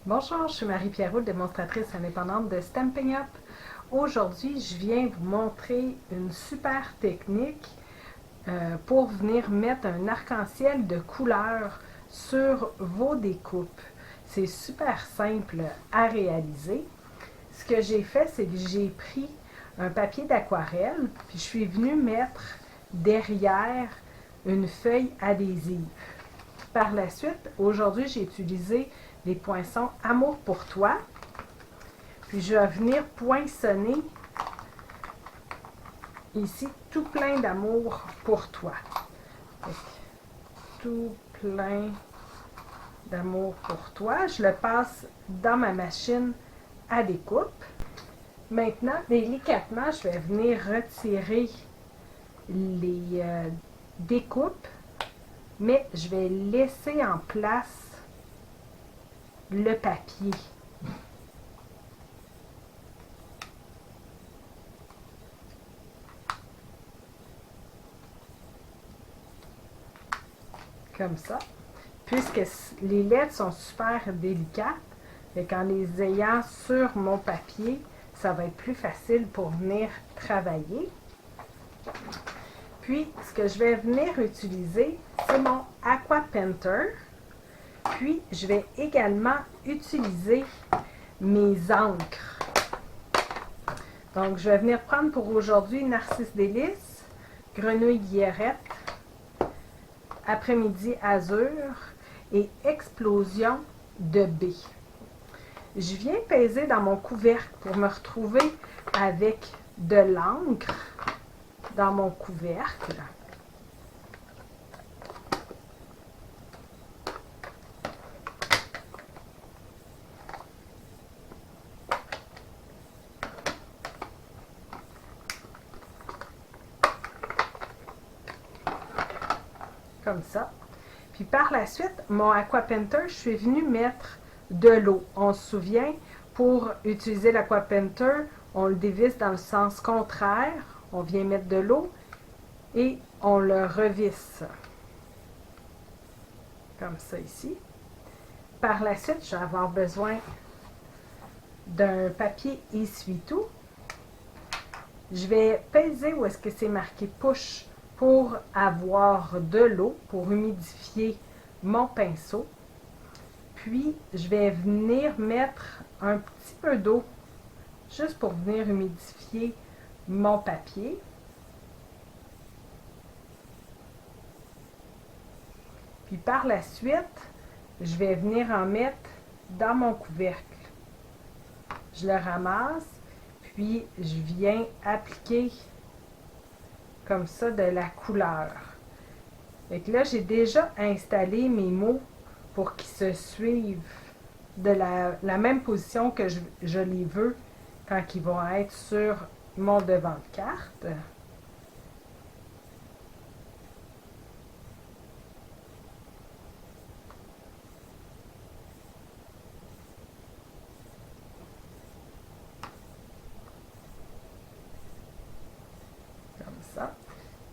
Bonjour, je suis Marie-Pierre, démonstratrice indépendante de Stampin' Up. Aujourd'hui, je viens vous montrer une super technique pour venir mettre un arc-en-ciel de couleurs sur vos découpes. C'est super simple à réaliser. Ce que j'ai fait, c'est que j'ai pris un papier d'aquarelle, puis je suis venue mettre derrière une feuille adhésive. Par la suite, aujourd'hui, j'ai utilisé les poinçons Amour pour toi. Puis je vais venir poinçonner ici tout plein d'amour pour toi. Tout plein d'amour pour toi. Je le passe dans ma machine à découpe. Maintenant, délicatement, je vais venir retirer les découpes, mais je vais laisser en place le papier. Comme ça. Puisque les lettres sont super délicates, et qu'en les ayant sur mon papier, ça va être plus facile pour venir travailler. Puis, ce que je vais venir utiliser, c'est mon Aqua Painter. Puis, je vais également utiliser mes encres. Donc, je vais venir prendre pour aujourd'hui Narcisse Délice, Grenouille Guillerette, Après-midi Azur et Explosion de B. Je viens peser dans mon couvercle pour me retrouver avec de l'encre dans mon couvercle. Comme ça. Puis par la suite, mon Aqua Painter, je suis venue mettre de l'eau. On se souvient, pour utiliser l'Aqua Painter, on le dévisse dans le sens contraire. On vient mettre de l'eau et on le revisse. Comme ça ici. Par la suite, je vais avoir besoin d'un papier essuie-tout. Je vais peser où est-ce que c'est marqué push pour avoir de l'eau, pour humidifier mon pinceau. Puis, je vais venir mettre un petit peu d'eau, juste pour venir humidifier mon papier. Puis par la suite, je vais venir en mettre dans mon couvercle. Je le ramasse, puis je viens appliquer comme ça de la couleur. Fait que là, j'ai déjà installé mes mots pour qu'ils se suivent de la même position que je les veux quand ils vont être sur mon devant de carte. Comme ça.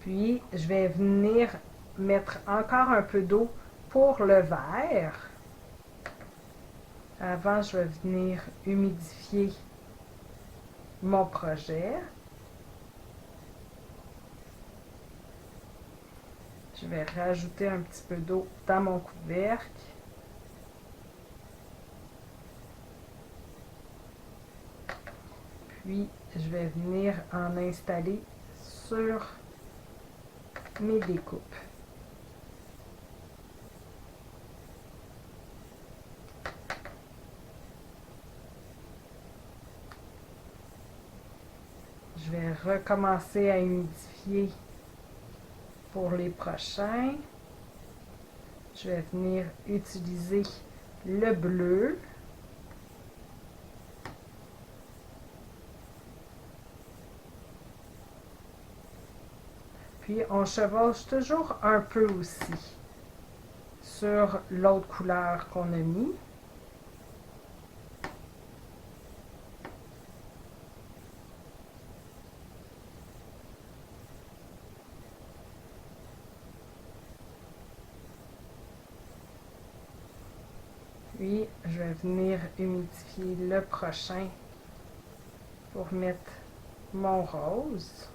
Puis, je vais venir mettre encore un peu d'eau pour le vert. Avant, je vais venir humidifier mon projet. Je vais rajouter un petit peu d'eau dans mon couvercle. Puis, je vais venir en installer sur mes découpes. Je vais recommencer à humidifier pour les prochains. Je vais venir utiliser le bleu. Puis on chevauche toujours un peu aussi sur l'autre couleur qu'on a mis. Puis, je vais venir humidifier le prochain pour mettre mon rose.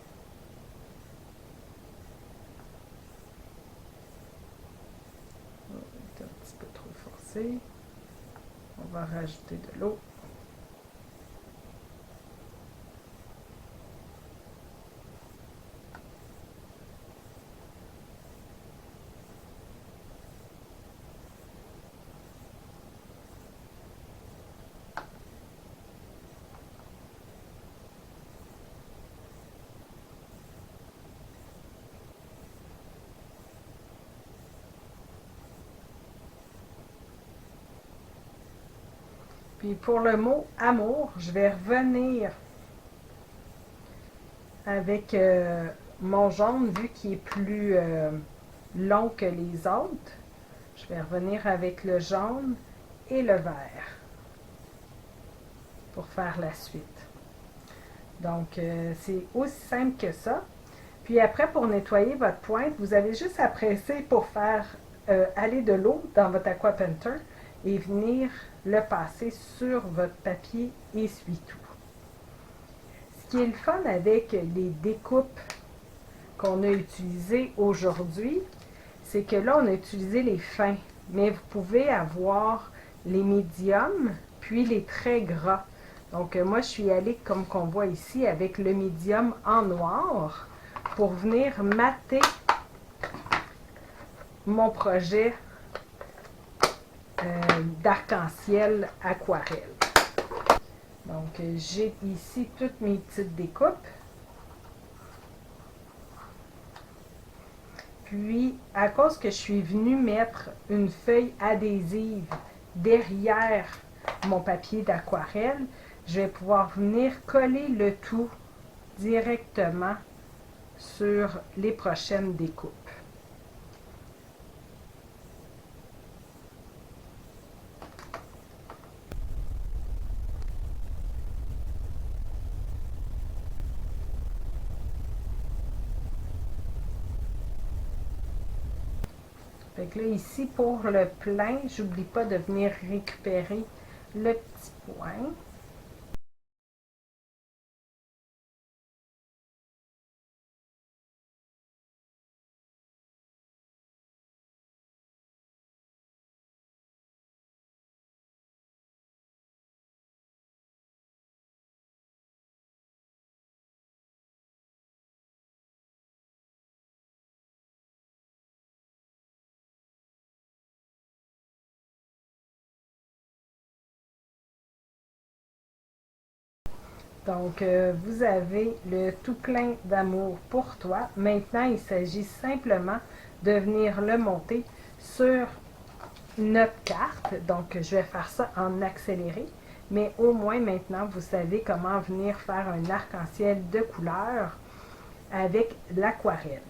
C'est un petit peu trop forcé. On va rajouter de l'eau. Puis pour le mot amour, je vais revenir avec mon jaune, vu qu'il est plus long que les autres. Je vais revenir avec le jaune et le vert pour faire la suite. Donc, c'est aussi simple que ça. Puis après, pour nettoyer votre pointe, vous avez juste à presser pour faire aller de l'eau dans votre Aqua Painter et venir le passer sur votre papier essuie-tout. Ce qui est le fun avec les découpes qu'on a utilisées aujourd'hui, c'est que là, on a utilisé les fins, mais vous pouvez avoir les médiums, puis les très gras. Donc, moi, je suis allée, comme qu'on voit ici, avec le médium en noir pour venir mater mon projet d'arc-en-ciel aquarelle. Donc, j'ai ici toutes mes petites découpes. Puis, à cause que je suis venue mettre une feuille adhésive derrière mon papier d'aquarelle, je vais pouvoir venir coller le tout directement sur les prochaines découpes. Fait que là, ici, pour le plein, j'oublie pas de venir récupérer le petit point. Donc, vous avez le tout plein d'amour pour toi. Maintenant, il s'agit simplement de venir le monter sur notre carte. Donc, je vais faire ça en accéléré. Mais au moins, maintenant, vous savez comment venir faire un arc-en-ciel de couleurs avec l'aquarelle.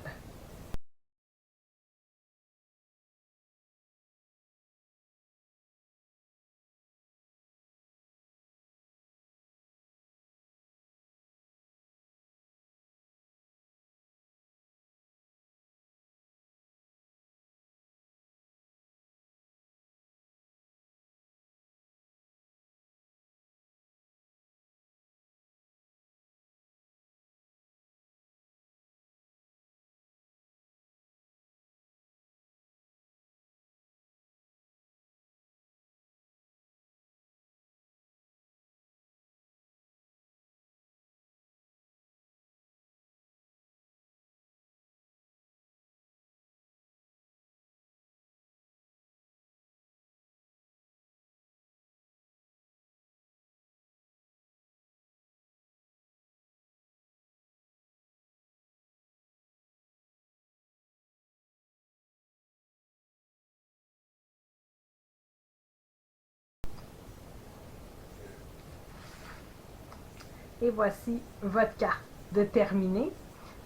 Et voici votre carte de terminée.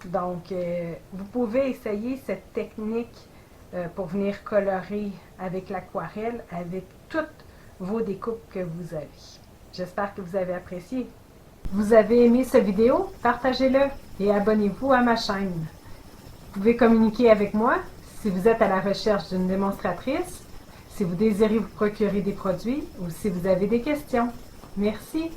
Donc, vous pouvez essayer cette technique pour venir colorer avec l'aquarelle avec toutes vos découpes que vous avez. J'espère que vous avez apprécié. Vous avez aimé cette vidéo? Partagez-le et abonnez-vous à ma chaîne. Vous pouvez communiquer avec moi si vous êtes à la recherche d'une démonstratrice, si vous désirez vous procurer des produits ou si vous avez des questions. Merci.